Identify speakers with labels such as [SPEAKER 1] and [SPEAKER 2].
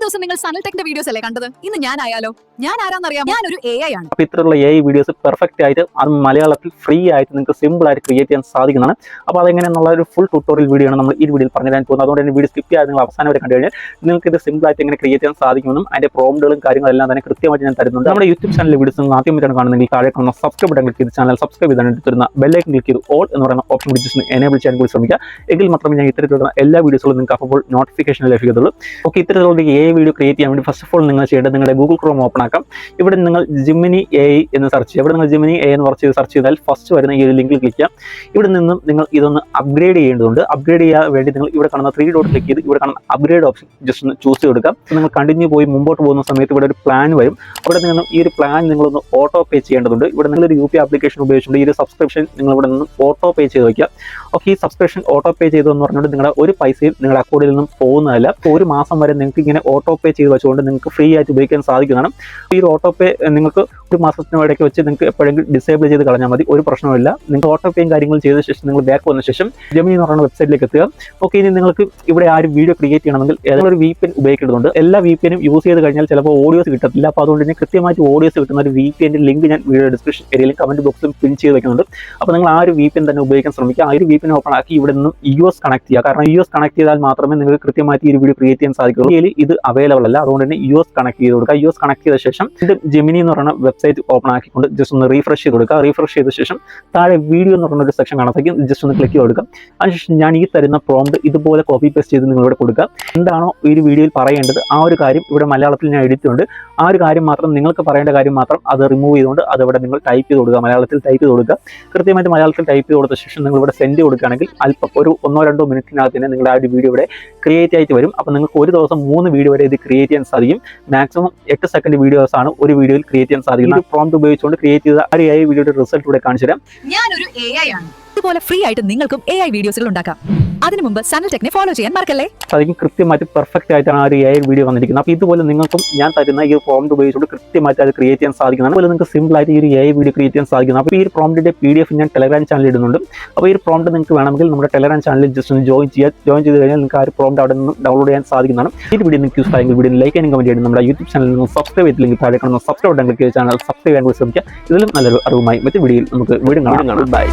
[SPEAKER 1] ദിവസം നിങ്ങൾ സനൽ ടെക്കിന്റെ വീഡിയോസ് അല്ലേ കണ്ടത്? ഇന്ന് ഞാനായാലോ? ഞാൻ ആരാന്നറിയാം? ഞാനൊരു AI ആണ്.
[SPEAKER 2] അപ്പോൾ ഇത്തരത്തിലുള്ള AI വീഡിയോസ് പെർഫെക്റ്റ് ആയിട്ട് അത് മലയാളത്തിൽ ഫ്രീ ആയിട്ട് നിങ്ങൾക്ക് സിമ്പിൾ ആയിട്ട് ക്രിയേറ്റ് ചെയ്യാൻ സാധിക്കുന്നതാണ്. അപ്പോൾ അതെങ്ങനെയെന്നുള്ള ഒരു ഫുൾ ട്യൂട്ടോറിയൽ വീഡിയോ ആണ് നമ്മൾ ഈ വീഡിയോയിൽ പറഞ്ഞു തരാൻ പോകുന്നത്. അതുകൊണ്ട് തന്നെ വീഡിയോ സ്കിപ്പ് ചെയ്യാതെ നിങ്ങൾ അവസാനം വരെ കണ്ടു കഴിഞ്ഞാൽ നിങ്ങൾക്ക് ഇത് സിമ്പിൾ ആയിട്ട് എങ്ങനെ ക്രിയേറ്റ് ചെയ്യാൻ സാധിക്കുമെന്നും അതിന്റെ പ്രോംപ്റ്റുകളും കാര്യങ്ങളെല്ലാം തന്നെ കൃത്യമായിട്ട് ഞാൻ തരുന്നുണ്ട്. നമ്മുടെ യൂട്യൂബ് ചാനലിൽ വീഡിയോസ് നിങ്ങൾ ആദ്യമായിട്ടാണ് കാണുന്നെങ്കിൽ താഴെ കാണുന്ന സബ്സ്ക്രൈബ് ബട്ടൺ ക്ലിക്ക് ചെയ്ത് ചാനൽ സബ്സ്ക്രൈബ് ചെയ്താണ് തരുന്ന ബെല്ലൈക്കൺ ക്ലിക്ക് ചെയ്ത് ഓൾ എന്ന് പറയുന്ന ഓപ്ഷൻ പിടിച്ച് എനേബിൾ ചെയ്യാൻ കൂടി ശ്രമിക്കുക. എങ്കിൽ മാത്രമേ ഞാൻ ഇത്തരത്തിലുള്ള എല്ലാ വീഡിയോസുകളും നിങ്ങൾക്ക് അപ്പോൾ നോട്ടിഫിക്കേഷൻ ലഭിക്കത്തുള്ളൂ. ഓക്കെ, ഇത്തരത്തിലുള്ള AI വീഡിയോ ക്രിയേറ്റ് ചെയ്യാൻ വേണ്ടി ഫസ്റ്റ് ഓഫ് ഓൾ നിങ്ങൾ ചെയ്യേണ്ടത് നിങ്ങളുടെ ഗൂഗിൾ ക്രോം ഓപ്പൺ ആക്കാം. ഇവിടെ നിങ്ങൾ ജെമിനി AI എന്ന് സെർച്ച് ചെയ്യുക. ഇവിടെ നിങ്ങൾ ജെമിനി AI എന്ന് സെർച്ച് ചെയ്താൽ ഫസ്റ്റ് വരുന്ന ഈ ഒരു ലിങ്കിൽ ക്ലിക്ക് ചെയ്യാം. ഇവിടെ നിന്നും നിങ്ങൾ ഇതൊന്ന് അപ്ഗ്രേഡ് ചെയ്യേണ്ടതുണ്ട്. അപ്ഗ്രേഡ് ചെയ്യാൻ വേണ്ടി നിങ്ങൾ ഇവിടെ കാണുന്ന 3 ഡോട്ട് ക്ലിക്ക് ചെയ്ത് ഇവിടെ കാണുന്ന അപ്ഗ്രേഡ് ഓപ്ഷൻ ജസ്റ്റ് ഒന്ന് ചൂസ് ചെയ്ത് കൊടുക്കാം. നിങ്ങൾ കണ്ടിന്യൂ പോയി മുമ്പോട്ട് പോകുന്ന സമയത്ത് ഇവിടെ ഒരു പ്ലാൻ വരും. അവിടെ നിന്ന് ഈ ഒരു പ്ലാൻ നിങ്ങളൊന്ന് ഓട്ടോ പേ ചെയ്യേണ്ടതുണ്ട്. ഇവിടെ നിങ്ങളൊരു UPI ആപ്ലിക്കേഷൻ ഉപയോഗിച്ചുകൊണ്ട് ഈ ഒരു സബ്സ്ക്രിപ്ഷൻ നിങ്ങൾ ഇവിടെ നിന്ന് ഓട്ടോ പേ ചെയ്ത് വയ്ക്കുക. ഓക്കെ, ഈ സബ്സ്ക്രിപ്ഷൻ ഓട്ടോ പേ ചെയ്തെന്ന് പറഞ്ഞുകൊണ്ട് നിങ്ങളുടെ ഒരു പൈസയും നിങ്ങളുടെ അക്കൗണ്ടിൽ നിന്നും പോകുന്നതല്ല. ഒരു മാസം വരെ നിങ്ങൾക്ക് ഇങ്ങനെ ഓട്ടോ പേ ചെയ്ത് വെച്ചുകൊണ്ട് നിങ്ങൾക്ക് ഫ്രീ ആയിട്ട് ഉപയോഗിക്കാൻ സാധിക്കുന്നതാണ്. ഈ ഒരു ഓട്ടോ പേ നിങ്ങൾക്ക് ഒരു മാസത്തിന് ഇടയ്ക്ക് വെച്ച് നിങ്ങൾക്ക് എപ്പോഴെങ്കിലും ഡിസേബിൾ ചെയ്ത് കളഞ്ഞാൽ മതി, ഒരു പ്രശ്നമില്ല. നിങ്ങൾ ഓട്ടോ പേയും കാര്യങ്ങളും ചെയ്ത ശേഷം നിങ്ങൾ ബാക്ക് വന്ന ശേഷം ജെമിനി എന്ന് പറയുന്ന വെബ്സൈറ്റിലേക്ക് എത്തുക. ഓക്കെ, ഇനി നിങ്ങൾക്ക് ഇവിടെ ആ ഒരു വീഡിയോ ക്രിയേറ്റ് ചെയ്യണമെങ്കിൽ ഏതെങ്കിലും ഒരു VPN ഉപയോഗിക്കേണ്ടതുണ്ട്. എല്ലാ VPNും യൂസ് ചെയ്ത് കഴിഞ്ഞാൽ ചിലപ്പോൾ ഓഡിയോസ് കിട്ടത്തില്ല. അപ്പോൾ അതുകൊണ്ട് തന്നെ കൃത്യമായിട്ട് ഓഡിയോസ് കിട്ടുന്ന ഒരു VPN ലിങ്ക് ഞാൻ വീഡിയോ ഡിസ്ക്രിപ്ഷൻ ഏരിയയിലും കമന്റ് ബോക്സിലും പിൻ ചെയ്ത് വെക്കുന്നുണ്ട്. അപ്പോൾ നിങ്ങൾ ആ ഒരു VPN തന്നെ ഉപയോഗിക്കാൻ ശ്രമിക്കുക. ആ ഒരു VPN ഓപ്പൺ ആക്കി ഇവിടെ നിന്നും US കണക്ട് ചെയ്യുക. കാരണം US കണക്ട് ചെയ്താൽ മാത്രമേ നിങ്ങൾക്ക് കൃത്യമായിട്ട് ഈ ഒരു വീഡിയോ ക്രിയേറ്റ് ചെയ്യാൻ സാധിക്കുള്ളൂ. ഇത് അവൈലബിൾ അല്ല. അതുകൊണ്ട് തന്നെ US കണക്ട് ചെയ്ത് കൊടുക്കുക. US കണക്ട് ചെയ്ത ശേഷം ഇത് ജെമിനി എന്ന് പറയുന്ന വെബ്സൈറ്റ് ഓപ്പൺ ആക്കിക്കൊണ്ട് ജസ്റ്റ് ഒന്ന് റീഫ്രഷ് ചെയ്ത് കൊടുക്കുക. റീഫ്രഷ് ചെയ്ത ശേഷം താഴെ വീഡിയോ എന്ന് പറയുന്ന ഒരു സെക്ഷൻ കാണാത്തേക്കും ജസ്റ്റ് ഒന്ന് ക്ലിക്ക് ചെയ്ത് കൊടുക്കുക. അതിനുശേഷം ഞാൻ ഈ തരുന്ന പ്രോംപ്റ്റ് ഇതുപോലെ കോപ്പി പേസ്റ്റ് ചെയ്ത് നിങ്ങളിവിടെ കൊടുക്കുക. എന്താണോ ഈ ഒരു വീഡിയോയിൽ പറയേണ്ടത് ആ ഒരു കാര്യം ഇവിടെ മലയാളത്തിൽ ഞാൻ എഴുതിയിട്ടുണ്ട്. ആ ഒരു കാര്യം മാത്രം നിങ്ങൾക്ക് പറയേണ്ട കാര്യം മാത്രം അത് റിമൂവ് ചെയ്തുകൊണ്ട് അതവിടെ നിങ്ങൾ ടൈപ്പ് ചെയ്ത് കൊടുക്കുക. മലയാളത്തിൽ ടൈപ്പ് ചെയ്ത് കൊടുക്കുക. കൃത്യമായിട്ട് മലയാളത്തിൽ ടൈപ്പ് ചെയ്ത് കൊടുത്ത ശേഷം നിങ്ങൾ ഇവിടെ സെൻഡ് കൊടുക്കുകയാണെങ്കിൽ അല്പം ഒരു 1-2 മിനിറ്റിനകത്ത് തന്നെ നിങ്ങളുടെ ആ ഒരു വീഡിയോ ഇവിടെ ക്രിയേറ്റ് ആയിട്ട് വരും. അപ്പോൾ നിങ്ങൾക്ക് ഒരു ദിവസം 3 വീഡിയോ വരെ ഇത് ക്രിയേറ്റ് ചെയ്യാൻ സാധിക്കും. മാക്സിമം 8 സെക്കൻഡ് വീഡിയോസ് ആണ് ഒരു വീഡിയോയിൽ ക്രിയേറ്റ് ചെയ്യാൻ സാധിക്കുന്നത്. പ്രോംപ്റ്റ് ഉപയോഗിച്ചുകൊണ്ട് ക്രിയേറ്റ് ചെയ്ത ആ AI വീഡിയോയുടെ റിസൾട്ട് ഇവിടെ കാണിച്ചു തരാം.
[SPEAKER 1] ഞാനൊരു AI ആണ്. ഇതുപോലെ ഫ്രീ ആയിട്ട് നിങ്ങൾക്കും AI വീഡിയോസുകൾ ഉണ്ടാക്കാം. അതിനു മുമ്പ് സനൽ ടെക്കിനെ ഫോളോ ചെയ്യാൻ മറക്കല്ലേ.
[SPEAKER 2] അതിന് കൃത്യമായിട്ട് പെർഫെക്റ്റ് ആയിട്ടാണ് ആ ഒരു AI വീഡിയോ വന്നിരിക്കുന്നത്. അപ്പോൾ ഇതുപോലെ നിങ്ങൾക്കും ഞാൻ തരുന്ന ഈ പ്രോംപ്റ്റ് ഉപയോഗിച്ചുകൊണ്ട് കൃത്യമായിട്ട് അത് ക്രിയേറ്റ് ചെയ്യാൻ സാധിക്കുന്നതാണ്. അതുപോലെ നിങ്ങൾക്ക് സിമ്പിൾ ആയിട്ട് ഈ ഒരു AI വീഡിയോ ക്രിയേറ്റ് ചെയ്യാൻ സാധിക്കുന്നത്. അപ്പോൾ ഈ ഒരു പ്രോംപ്റ്റിന്റെ PDF ഞാൻ ടെലഗ്രാം ചാനലിൽ ഇടുന്നുണ്ട്. അപ്പോൾ ഈ ഒരു പ്രോംപ്റ്റ് നിങ്ങൾക്ക് വേണമെങ്കിൽ നമ്മുടെ ടെലഗ്രാം ചാനലിൽ ജസ്റ്റ് ഒന്ന് ജോയിൻ ചെയ്ത് കഴിഞ്ഞാൽ നിങ്ങൾക്ക് ആ ഒരു പ്രോംപ്റ്റ് അവിടെ നിന്ന് ഡൗൺലോഡ് ചെയ്യാൻ സാധിക്കുന്നതാണ്. ഈ വീഡിയോ നിങ്ങൾക്ക് യൂസ് ആയെങ്കിൽ വീഡിയോ ലൈക്ക് ചെയ്യാനും കമന്റ് ചെയ്യാനും നമ്മുടെ യൂട്യൂബ് ചാനലിൽ നിന്ന് സബ്സ്ക്രൈബ് ചെയ്തില്ലെങ്കിൽ താഴെ കാണുന്ന സബ്സ്ക്രൈബ് ബട്ടൺ ക്ലിക്ക് ചെയ്ത് ചാനൽ സബ്സ്ക്രൈബ് ചെയ്യാൻ ശ്രമിക്കുക. ഇതിലും നല്ലൊരു അറിവുമായി മറ്റു വീഡിയോയിൽ നമുക്ക് വീണ്ടും കാണാം. ബൈ.